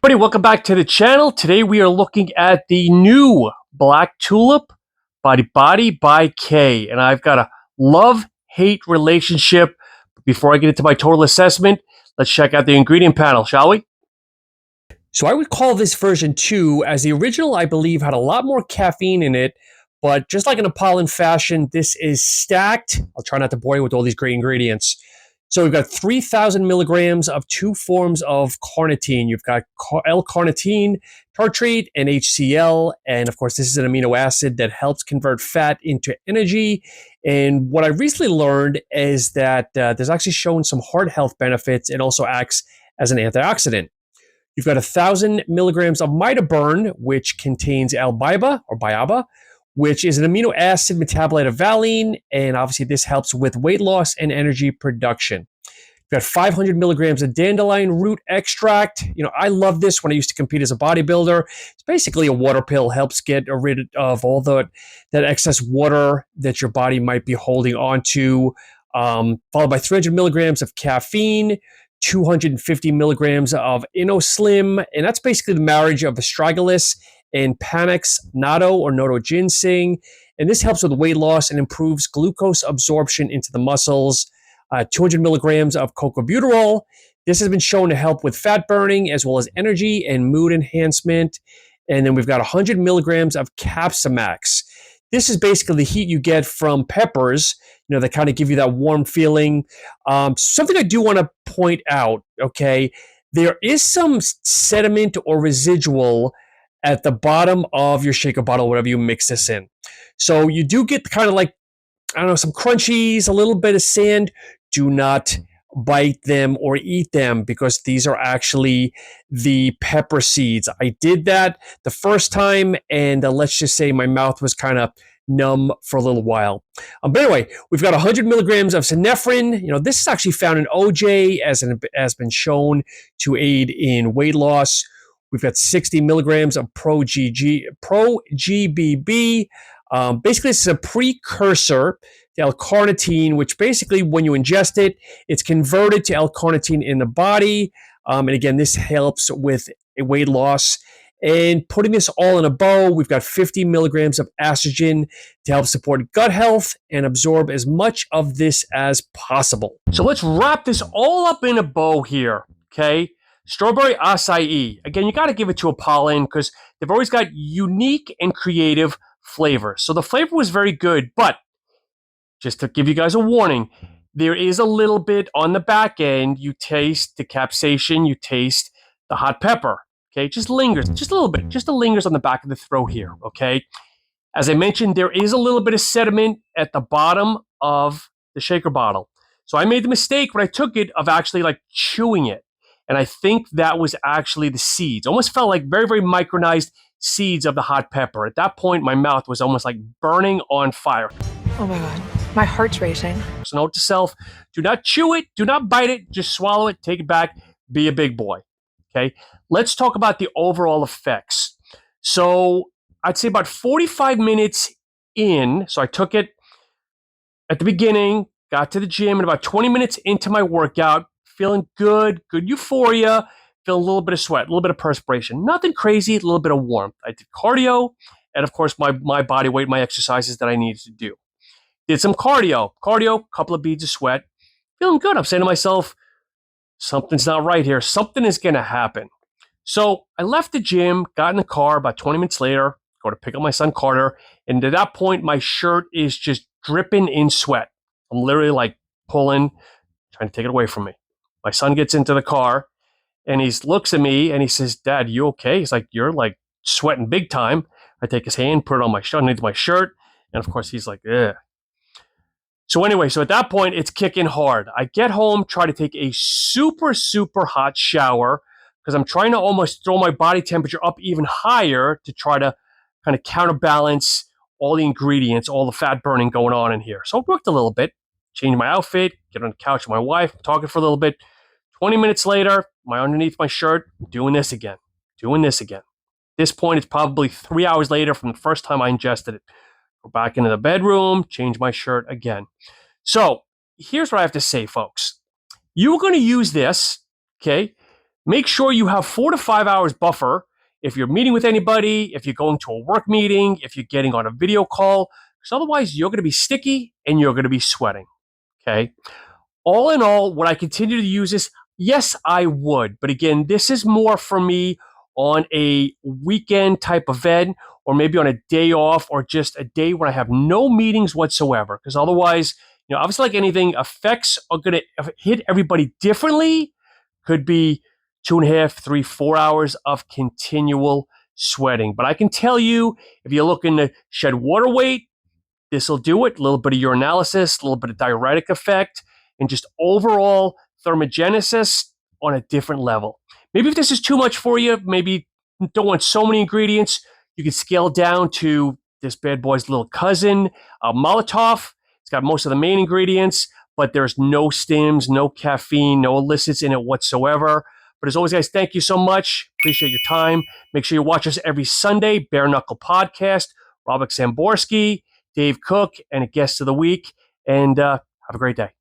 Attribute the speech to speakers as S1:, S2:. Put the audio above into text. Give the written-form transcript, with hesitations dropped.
S1: Everybody, welcome back to the channel. Today we are looking at the new Black Tulip Body Body by K. And I've got a love-hate relationship. Before I get into my total assessment, let's check out the ingredient panel, shall we? So I would call this version 2, as the original, I believe, had a lot more caffeine in it. But just like in a pollen fashion, this is stacked. I'll try not to bore you with all these great ingredients. So we've got 3,000 milligrams of two forms of carnitine. You've got L-Carnitine tartrate and HCl. And of course, this is an amino acid that helps convert fat into energy. And what I recently learned is that there's actually shown some heart health benefits. It also acts as an antioxidant. You've got 1,000 milligrams of Midoburn, which contains L-BIBA or BIABA, which is an amino acid metabolite of valine, and obviously this helps with weight loss and energy production. You've got 500 milligrams of dandelion root extract. You know, I love this when I used to compete as a bodybuilder. It's basically a water pill, helps get rid of all that excess water that your body might be holding onto. Followed by 300 milligrams of caffeine, 250 milligrams of InnoSlim, and that's basically the marriage of astragalus and Panax natto or noto ginseng. And this helps with weight loss and improves glucose absorption into the muscles. 200 milligrams of cocobuterol. This has been shown to help with fat burning as well as energy and mood enhancement. And then we've got 100 milligrams of Capsamax. This is basically the heat you get from peppers, you know, that kind of give you that warm feeling. Something I do want to point out, okay, there is some sediment or residual at the bottom of your shaker bottle, whatever you mix this in. So you do get kind of like, I don't know, some crunchies, a little bit of sand. Do not bite them or eat them because these are actually the pepper seeds. I did that the first time, and let's just say my mouth was kind of numb for a little while. But anyway, we've got 100 milligrams of synephrine. You know, this is actually found in OJ, as been shown to aid in weight loss. We've got 60 milligrams of Pro-GBB. Basically, this is a precursor to L-Carnitine, which basically, when you ingest it, it's converted to L-Carnitine in the body. And again, this helps with weight loss. And putting this all in a bow, we've got 50 milligrams of estrogen to help support gut health and absorb as much of this as possible. So let's wrap this all up in a bow here, okay? Strawberry acai. Again, you got to give it to a pollen because they've always got unique and creative flavor. So the flavor was very good, but just to give you guys a warning, there is a little bit on the back end. You taste the capsaicin, you taste the hot pepper. Okay, just lingers, just a little bit, just lingers on the back of the throat here. Okay, as I mentioned, there is a little bit of sediment at the bottom of the shaker bottle. So I made the mistake when I took it of actually like chewing it. And I think that was actually the seeds. Almost felt like very, very micronized seeds of the hot pepper. At that point, my mouth was almost like burning on fire.
S2: Oh my God, my heart's racing.
S1: So note to self, do not chew it, do not bite it, just swallow it, take it back, be a big boy. Okay, let's talk about the overall effects. So I'd say about 45 minutes in, so I took it at the beginning, got to the gym, and about 20 minutes into my workout, feeling good, good euphoria, feeling a little bit of sweat, a little bit of perspiration. Nothing crazy, a little bit of warmth. I did cardio, and of course my body weight, my exercises that I needed to do. Did some cardio, couple of beads of sweat, feeling good. I'm saying to myself, something's not right here. Something is going to happen. So I left the gym, got in the car about 20 minutes later, go to pick up my son Carter, and at that point, my shirt is just dripping in sweat. I'm literally like pulling, trying to take it away from me. My son gets into the car, and he looks at me, and he says, "Dad, you okay?" He's like, "You're like sweating big time." I take his hand, put it on my shirt, underneath my shirt, and of course, he's like, "Ugh." So anyway, so at that point, it's kicking hard. I get home, try to take a super, super hot shower because I'm trying to almost throw my body temperature up even higher to try to kind of counterbalance all the ingredients, all the fat burning going on in here. So it worked a little bit. Change my outfit, get on the couch with my wife, talking for a little bit. 20 minutes later, underneath my shirt, doing this again. At this point, it's probably 3 hours later from the first time I ingested it. Go back into the bedroom, change my shirt again. So here's what I have to say, folks. You're going to use this, okay? Make sure you have 4 to 5 hours buffer if you're meeting with anybody, if you're going to a work meeting, if you're getting on a video call, because otherwise you're going to be sticky and you're going to be sweating. Okay. All in all, would I continue to use this? Yes, I would. But again, this is more for me on a weekend type event, or maybe on a day off, or just a day when I have no meetings whatsoever. Because otherwise, obviously, like anything, effects are going to hit everybody differently. Could be 2.5, 3, 4 hours of continual sweating. But I can tell you, if you're looking to shed water weight, this will do it. A little bit of urinalysis, a little bit of diuretic effect, and just overall thermogenesis on a different level. Maybe if this is too much for you, maybe don't want so many ingredients, you can scale down to this bad boy's little cousin, Molotov. It's got most of the main ingredients, but there's no stims, no caffeine, no illicits in it whatsoever. But as always, guys, thank you so much. Appreciate your time. Make sure you watch us every Sunday, Bare Knuckle Podcast, Robert Samborski, Dave Cook, and a guest of the week. And have a great day.